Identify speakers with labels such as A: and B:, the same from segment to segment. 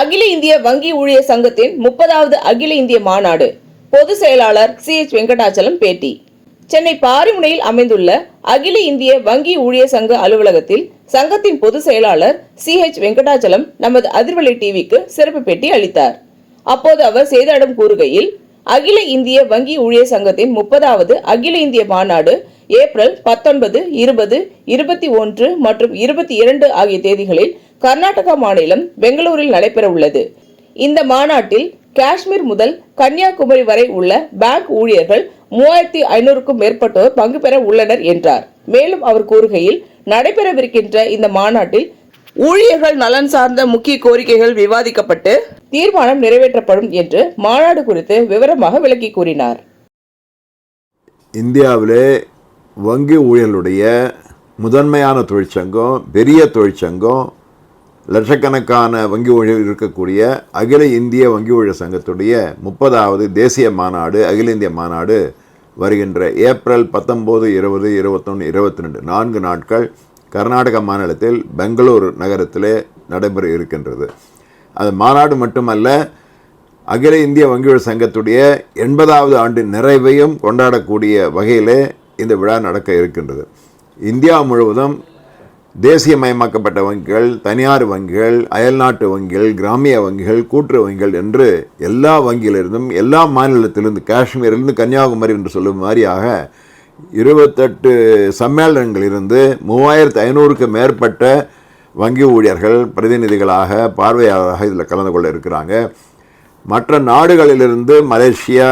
A: அகில இந்திய வங்கி ஊழியர் சங்கத்தின் 30வது அகில இந்திய மாநாடு. பொதுச் செயலாளர் CH வெங்கடாச்சலம் பேட்டி. சென்னை பாரிமுனையில் அமைந்துள்ள அகில இந்திய வங்கி ஊழியர் சங்க அலுவலகத்தில் சங்கத்தின் பொதுச் செயலாளர் CH வெங்கடாச்சலம் நமது அதிர்வலை டிவிக்கு சிறப்பு பேட்டி அளித்தார். அப்போது அவர் செய்தியாளர்களிடம் கூறுகையில், அகில இந்திய வங்கி ஊழியர் சங்கத்தின் 30வது அகில இந்திய மாநாடு ஏப்ரல் 19, 20, 21 மற்றும் 22 ஆகிய தேதிகளில் கர்நாடகா மாநிலம் பெங்களூரில் நடைபெற உள்ளது. இந்த மாநாட்டில் காஷ்மீர் முதல் கன்னியாகுமரி வரை உள்ள பேங்க் ஊழியர்கள் 3500க்கும் மேற்பட்டோர் பங்கு பெற உள்ளனர் என்றார். மேலும் அவர் கூறுகையில், நடைபெறவிருக்கின்ற இந்த மாநாட்டில் ஊழியர்கள் நலன் சார்ந்த முக்கிய கோரிக்கைகள் விவாதிக்கப்பட்டு தீர்மானம் நிறைவேற்றப்படும் என்று மாநாடு குறித்து விவரமாக விளக்கி கூறினார்.
B: இந்தியாவிலே வங்கி ஊழியர்களுடைய முதன்மையான தொழிற்சங்கம், பெரிய தொழிற்சங்கம், லட்சக்கணக்கான வங்கி ஊழியர்கள் இருக்கக்கூடிய அகில இந்திய வங்கி ஊழியர் சங்கத்துடைய 30வது தேசிய மாநாடு, அகில இந்திய மாநாடு வருகின்ற ஏப்ரல் 19, 20, 21, 22 4 நாட்கள் கர்நாடக மாநிலத்தில் பெங்களூர் நகரத்திலே நடைபெற இருக்கின்றது. அது மாநாடு மட்டுமல்ல, அகில இந்திய வங்கி ஊழியர் சங்கத்துடைய 80வது ஆண்டு நிறைவையும் கொண்டாடக்கூடிய வகையிலே இந்த விழா நடக்க இருக்கின்றது. இந்தியா முழுவதும் தேசியமயமாக்கப்பட்ட வங்கிகள், தனியார் வங்கிகள், அயல்நாட்டு வங்கிகள், கிராமிய வங்கிகள், கூட்டுறவு வங்கிகள் என்று எல்லா வங்கியிலிருந்தும் எல்லா மாநிலத்திலிருந்து, காஷ்மீரிலிருந்து கன்னியாகுமரி என்று சொல்லும் மாதிரியாக 28 சம்மேளனங்களிலிருந்து 3500க்கு மேற்பட்ட வங்கி ஊழியர்கள் பிரதிநிதிகளாக, பார்வையாளராக இதில் கலந்து கொள்ள இருக்கிறாங்க. மற்ற நாடுகளிலிருந்து மலேசியா,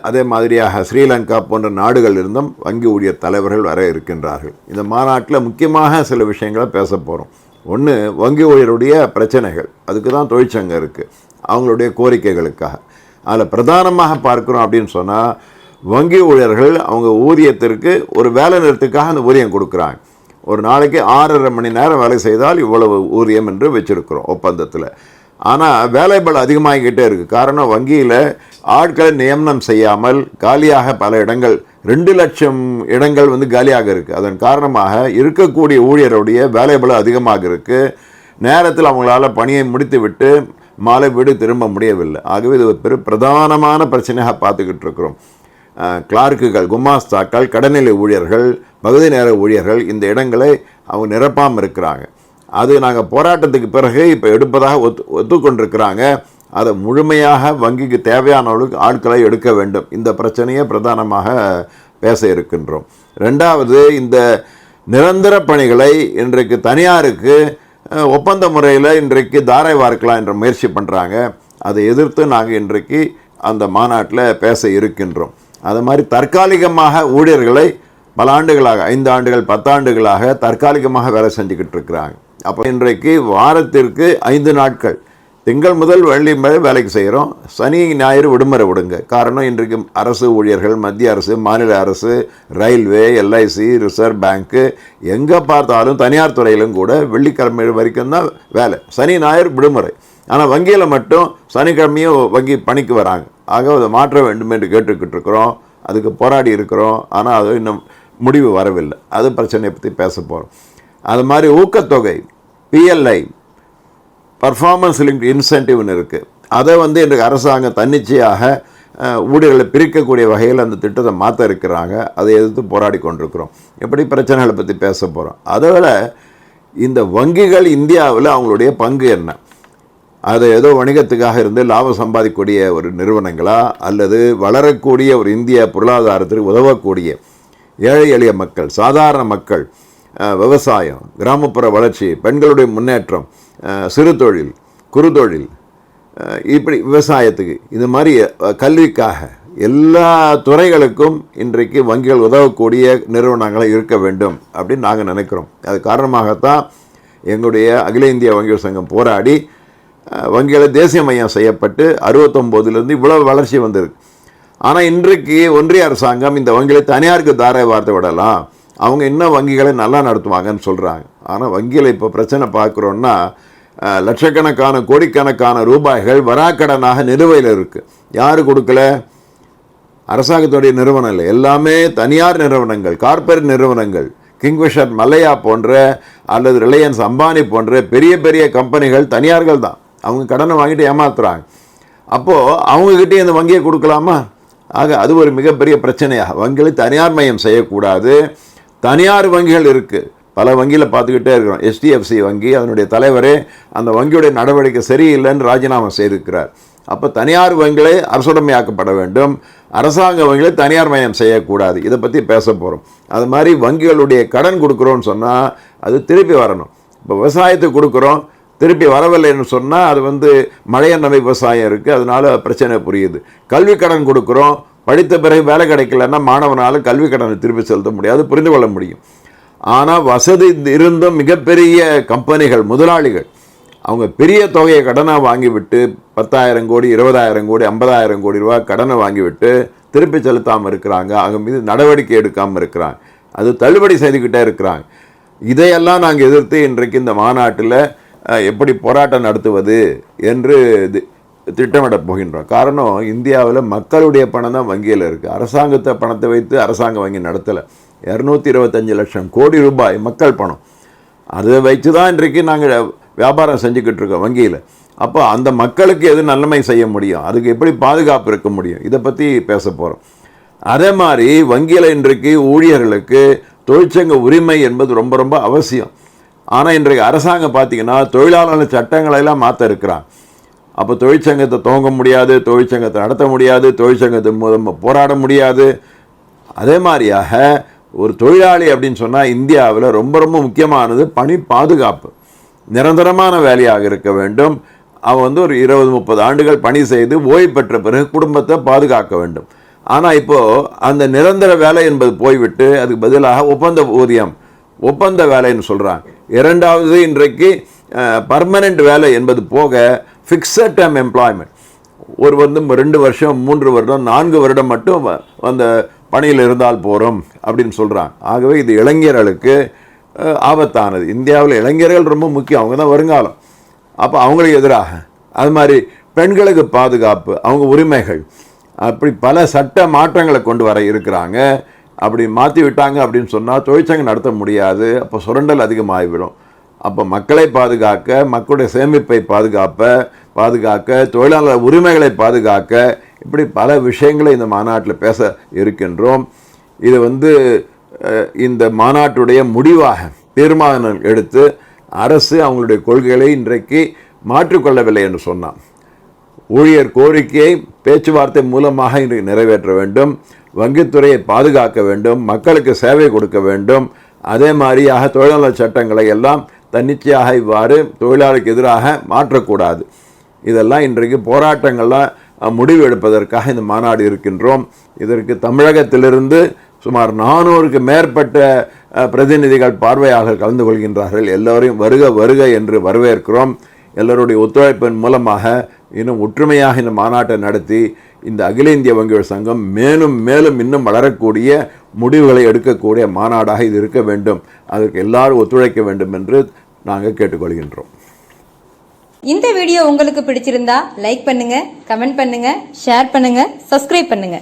B: அதே மாதிரியாக ஸ்ரீலங்கா போன்ற நாடுகளிலிருந்தும் வங்கி ஊழியர் தலைவர்கள் வர இருக்கின்றார்கள். இந்த மாநாட்டில் முக்கியமாக சில விஷயங்களை பேச போகிறோம். ஒன்று, வங்கி ஊழியருடைய பிரச்சனைகள், அதுக்கு தான் தொழிற்சங்கம் இருக்குது, அவங்களுடைய கோரிக்கைகளுக்காக. அதில் பிரதானமாக பார்க்குறோம் அப்படின்னு சொன்னால், வங்கி ஊழியர்கள் அவங்க ஊதியத்திற்கு ஒரு வேலை நிறுத்துக்காக அந்த ஊதியம் கொடுக்குறாங்க. ஒரு நாளைக்கு 6.5 மணி நேரம் வேலை செய்தால் இவ்வளவு ஊதியம் என்று வச்சுருக்கிறோம் ஒப்பந்தத்தில். ஆனால் வேலைபளு அதிகமாகிக்கிட்டே இருக்குது. காரணம், வங்கியில் ஆட்களை நியமனம் செய்யாமல் காலியாக பல இடங்கள், 2 லட்சம் இடங்கள் காலியாக இருக்குது. அதன் காரணமாக இருக்கக்கூடிய ஊழியருடைய வேலைபளு அதிகமாக இருக்குது. நேரத்தில் அவங்களால பணியை முடித்து விட்டு மாலை வீடு திரும்ப முடியவில்லை. ஆகவே இது ஒரு பிரதானமான பிரச்சனையாக பார்த்துக்கிட்டு இருக்கிறோம். கிளார்க்குகள், குமாஸ்தாக்கள், கடநிலை ஊழியர்கள், பகுதி நேர ஊழியர்கள் இந்த இடங்களை அவங்க நிரப்பாமல் இருக்கிறாங்க. அது நாங்கள் போராட்டத்துக்கு பிறகு இப்போ எடுப்பதாக ஒத்துக்கொண்டிருக்கிறாங்க. அதை முழுமையாக வங்கிக்கு தேவையானவர்களுக்கு ஆட்களை எடுக்க வேண்டும். இந்த பிரச்சனையை பிரதானமாக பேச இருக்கின்றோம். ரெண்டாவது, இந்த நிரந்தர பணிகளை இன்றைக்கு தனியாருக்கு ஒப்பந்த முறையில் இன்றைக்கு தாரை வார்க்கலாம் என்ற முயற்சி பண்ணுறாங்க. அதை எதிர்த்து நாங்கள் இன்றைக்கு அந்த மாநாட்டில் பேச இருக்கின்றோம். அது மாதிரி தற்காலிகமாக ஊழியர்களை பல ஆண்டுகளாக, 5 ஆண்டுகள் 10 ஆண்டுகளாக தற்காலிகமாக வேலை செஞ்சுக்கிட்டு இருக்கிறாங்க. அப்போ இன்றைக்கு வாரத்திற்கு 5 நாட்கள், திங்கள் முதல் வெள்ளி வரை வேலைக்கு செய்கிறோம், சனி ஞாயிறு விடுமுறை விடுங்க. காரணம், இன்றைக்கு அரசு ஊழியர்கள், மத்திய அரசு, மாநில அரசு, ரயில்வே, LIC, ரிசர்வ் பேங்க்கு, எங்கே பார்த்தாலும் தனியார் துறையிலும் கூட வெள்ளிக்கிழமை வரைக்கும் தான் வேலை, சனி ஞாயிறு விடுமுறை. ஆனால் வங்கியில் மட்டும் சனிக்கிழமையும் வங்கி பணிக்கு வராங்க. ஆக அதை மாற்ற வேண்டும் என்று கேட்டுக்கிட்டு இருக்கிறோம். அதுக்கு போராடி இருக்கிறோம். ஆனால் அது இன்னும் முடிவு வரவில்லை. அது பிரச்சனையை பற்றி பேச போகிறோம். அது மாதிரி ஊக்கத்தொகை, PLI, பர்ஃபார்மன்ஸ் லிங்க்டு இன்சென்டிவ்னு இருக்குது. அதை இன்றைக்கு அரசாங்கம் தன்னிச்சையாக ஊழியர்களை பிரிக்கக்கூடிய வகையில் அந்த திட்டத்தை மாற்ற இருக்கிறாங்க. அதை எதிர்த்து போராடி கொண்டிருக்கிறோம். எப்படி பிரச்சனைகளை பற்றி பேச போகிறோம். அதோட இந்த வங்கிகள் இந்தியாவில் அவங்களுடைய பங்கு என்ன, அது ஏதோ வணிகத்துக்காக இருந்து லாபம் சம்பாதிக்கக்கூடிய ஒரு நிறுவனங்களா, அல்லது வளரக்கூடிய ஒரு இந்திய பொருளாதாரத்திற்கு உதவக்கூடிய ஏழை எளிய மக்கள், சாதாரண மக்கள், விவசாயம், கிராமப்புற வளர்ச்சி, பெண்களுடைய முன்னேற்றம், சிறு தொழில், குறுதொழில், இப்படி விவசாயத்துக்கு, இது மாதிரி கல்விக்காக எல்லா துறைகளுக்கும் இன்றைக்கு வங்கிகள் உதவக்கூடிய நிறுவனங்களை இருக்க வேண்டும் அப்படின்னு நாங்கள் நினைக்கிறோம். அது காரணமாகத்தான் எங்களுடைய அகில இந்திய வங்கிகள் சங்கம் போராடி வங்கிகளை தேசியமயம் செய்யப்பட்டு 69லேருந்து இவ்வளவு வளர்ச்சி வந்திருக்கு. ஆனால் இன்றைக்கு ஒன்றிய அரசாங்கம் இந்த வங்கிகளை தனியாருக்கு தாரை வார்த்தை விடலாம், அவங்க இன்னும் வங்கிகளை நல்லா நடத்துவாங்கன்னு சொல்கிறாங்க. ஆனால் வங்கியில் இப்போ பிரச்சனை பார்க்குறோன்னா, லட்சக்கணக்கான கோடிக்கணக்கான ரூபாய்கள் வராக்கடனாக நிலுவையில் இருக்குது. யார் கொடுக்கல? அரசாங்கத்துடைய நிறுவனம் இல்லை, எல்லாமே தனியார் நிறுவனங்கள், கார்ப்பரேட் நிறுவனங்கள். கிங்ஃபிஷர், மல்லையா போன்ற அல்லது ரிலையன்ஸ், அம்பானி போன்ற பெரிய பெரிய கம்பெனிகள் தனியார்கள் தான். அவங்க கடனை வாங்கிட்டு ஏமாத்துறாங்க. அப்போது அவங்கக்கிட்டே இந்த வங்கியை கொடுக்கலாமா? ஆக அது ஒரு மிகப்பெரிய பிரச்சனையாக வங்கிகளை தனியார் மயம் செய்யக்கூடாது. தனியார் வங்கிகள் இருக்குது, பல வங்கியில் பார்த்துக்கிட்டே இருக்கிறோம். HDFC வங்கி அதனுடைய தலைவரே அந்த வங்கியுடைய நடவடிக்கை சரியில்லைன்னு ராஜினாமா செய்திருக்கிறார். அப்போ தனியார் வங்கிகளை அரசுடைமையாக்கப்பட வேண்டும், அரசாங்க வங்கிகளை தனியார் மயம் செய்யக்கூடாது. இதை பற்றி பேச போகிறோம். அது மாதிரி வங்கிகளுடைய கடன் கொடுக்குறோன்னு சொன்னால் அது திருப்பி வரணும். இப்போ விவசாயத்துக்கு கொடுக்குறோம், திருப்பி வரவில்லைன்னு சொன்னால் அது மழையெண்ணெய் விவசாயம் இருக்குது, அதனால பிரச்சனை புரியுது. கல்வி கடன் கொடுக்குறோம், படித்த பிறகு வேலை கிடைக்கலன்னா மாணவனால் கல்வி கடனை திருப்பி செலுத்த முடியாது, புரிந்து கொள்ள முடியும். ஆனால் வசதி இருந்தும் மிகப்பெரிய கம்பெனிகள், முதலாளிகள் அவங்க பெரிய தொகையை கடனாக வாங்கிவிட்டு 10,000 கோடி 20,000 கோடி 50,000 கோடி ரூபா கடனை வாங்கிவிட்டு திருப்பி செலுத்தாமல் இருக்கிறாங்க. அவங்க மீது நடவடிக்கை எடுக்காமல் இருக்கிறாங்க, அது தள்ளுபடி செய்துக்கிட்டே இருக்கிறாங்க. இதையெல்லாம் நாங்கள் எதிர்த்து இன்றைக்கு இந்த மாநாட்டில் எப்படி போராட்டம் நடத்துவது என்று திட்டமிட போகின்றோம். காரணம், இந்தியாவில் மக்களுடைய பணம் தான் வங்கியில் இருக்குது. அரசாங்கத்தை பணத்தை வைத்து அரசாங்க வங்கி நடத்தலை. 225 லட்சம் கோடி ரூபாய் மக்கள் பணம், அதை வைத்து தான் இன்றைக்கு நாங்கள் வியாபாரம் செஞ்சுக்கிட்டு இருக்கோம் வங்கியில். அப்போ அந்த மக்களுக்கு எது நன்மை செய்ய முடியும், அதுக்கு எப்படி பாதுகாப்பு இருக்க முடியும், இதை பற்றி பேச போகிறோம். அதே மாதிரி வங்கியில் இன்றைக்கு ஊழியர்களுக்கு தொழிற்சங்க உரிமை என்பது ரொம்ப ரொம்ப அவசியம். ஆனால் இன்றைக்கு அரசாங்கம் பார்த்திங்கன்னா தொழிலாளர் சட்டங்களெல்லாம் மாற்ற இருக்கிறான். அப்போ தொழிற்சங்கத்தை துவங்க முடியாது, தொழிற்சங்கத்தை நடத்த முடியாது, தொழிற்சங்கத்தின் மூலம் போராட முடியாது. அதே மாதிரியாக ஒரு தொழிலாளி அப்படின்னு சொன்னால் இந்தியாவில் ரொம்ப ரொம்ப முக்கியமானது பணி பாதுகாப்பு. நிரந்தரமான வேலையாக இருக்க வேண்டும். அவன் ஒரு 20-30 ஆண்டுகள் பணி செய்து ஓய்வு பெற்ற பிறகு குடும்பத்தை பாதுகாக்க வேண்டும். ஆனால் இப்போது அந்த நிரந்தர வேலை என்பது போய்விட்டு அதுக்கு பதிலாக ஒப்பந்த ஊதியம், ஒப்பந்த வேலைன்னு சொல்கிறாங்க. இரண்டாவது, இன்றைக்கு பர்மனெண்ட் வேலை என்பது போக ஃபிக்ஸட் டேர்ம் எம்ப்ளாய்மெண்ட். ஒரு 2 வருஷம் 3 வருடம் 4 வருடம் மட்டும் அந்த பணியில் இருந்தால் போகிறோம் அப்படின்னு சொல்கிறாங்க. ஆகவே இது இளைஞர்களுக்கு ஆபத்தானது. இந்தியாவில் இளைஞர்கள் ரொம்ப முக்கியம், அவங்க தான் வருங்காலம். அப்போ அவங்களுக்கு எதிராக அது மாதிரி பெண்களுக்கு பாதுகாப்பு, அவங்க உரிமைகள், அப்படி பல சட்ட மாற்றங்களை கொண்டு வர இருக்கிறாங்க. அப்படி மாற்றி விட்டாங்க அப்படின்னு சொன்னால் தொழிற்சங்கம் நடத்த முடியாது, அப்போ சுரண்டல் அதிகமாகிவிடும். அப்போ மக்களை பாதுகாக்க, மக்களுடைய சேமிப்பை பாதுகாக்க, தொழிலாளர் உரிமைகளை பாதுகாக்க, இப்படி பல விஷயங்களை இந்த மாநாட்டில் பேச இருக்கின்றோம். இது இந்த மாநாட்டுடைய முடிவாக தீர்மானம் எடுத்து அரசு அவங்களுடைய கொள்கைகளை இன்றைக்கு மாற்றிக்கொள்ளவில்லை என்று சொன்னான். ஊழியர் கோரிக்கையை பேச்சுவார்த்தை மூலமாக இன்றைக்கு நிறைவேற்ற வேண்டும், வங்கித்துறையை பாதுகாக்க வேண்டும், மக்களுக்கு சேவை கொடுக்க வேண்டும். அதே மாதிரியாக தொழிலாளர் சட்டங்களை எல்லாம் தன்னிச்சையாக இவ்வாறு தொழிலாளருக்கு எதிராக மாற்றக்கூடாது. இதெல்லாம் இன்றைக்கு போராட்டங்கள்லாம் முடிவு எடுப்பதற்காக இந்த மாநாடு இருக்கின்றோம். இதற்கு தமிழகத்திலிருந்து சுமார் 400க்கு மேற்பட்ட பிரதிநிதிகள், பார்வையாளர்கள் கலந்து கொள்கின்றார்கள். எல்லோரையும் வருக வருக என்று வரவேற்கிறோம். எல்லோருடைய ஒத்துழைப்பின் மூலமாக இன்னும் ஒற்றுமையாக இந்த மாநாட்டை நடத்தி இந்த அகில இந்திய வங்கிகள் சங்கம் மேலும் மேலும் இன்னும் வளரக்கூடிய முடிவுகளை எடுக்கக்கூடிய மாநாடாக இது இருக்க வேண்டும். அதற்கு எல்லாரும் ஒத்துழைக்க வேண்டும் என்று நாங்கள் கேட்டுக்கொள்கின்றோம்.
C: இந்த வீடியோ உங்களுக்கு பிடிச்சிருந்தா லைக் பண்ணுங்க, கமெண்ட் பண்ணுங்க, ஷேர் பண்ணுங்க, சப்ஸ்கிரைப் பண்ணுங்க.